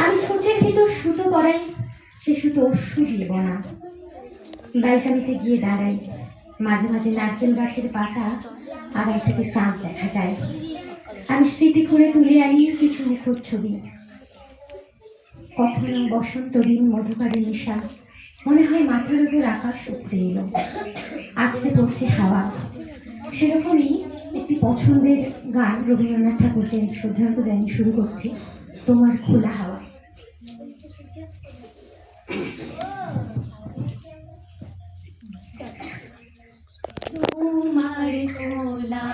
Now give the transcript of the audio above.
আমি ছোঁচের ভিতর সুতো পরাই, সে সুতো শুরিয়ে বোনা। ব্যালকানিতে গিয়ে দাঁড়াই, মাঝে মাঝে নারকেল গাছের পাতা আড়াই থেকে চাঁদ দেখা যায়। আমি স্মৃতি করে তুলে আনি কিছু মুখর ছবি। কখনো বসন্ত দিন মধুকারে নেশা, মনে হয় মাথার উপর আকাশ উপড়ে এলো, আছড়ে পড়ছে হাওয়া। সেরকমই একটি পছন্দের গান রবীন্দ্রনাথ ঠাকুরকে শ্রদ্ধার্ঘ্য জানিয়ে শুরু করছি, তোমার খোলা হাওয়া। তোমার খোলা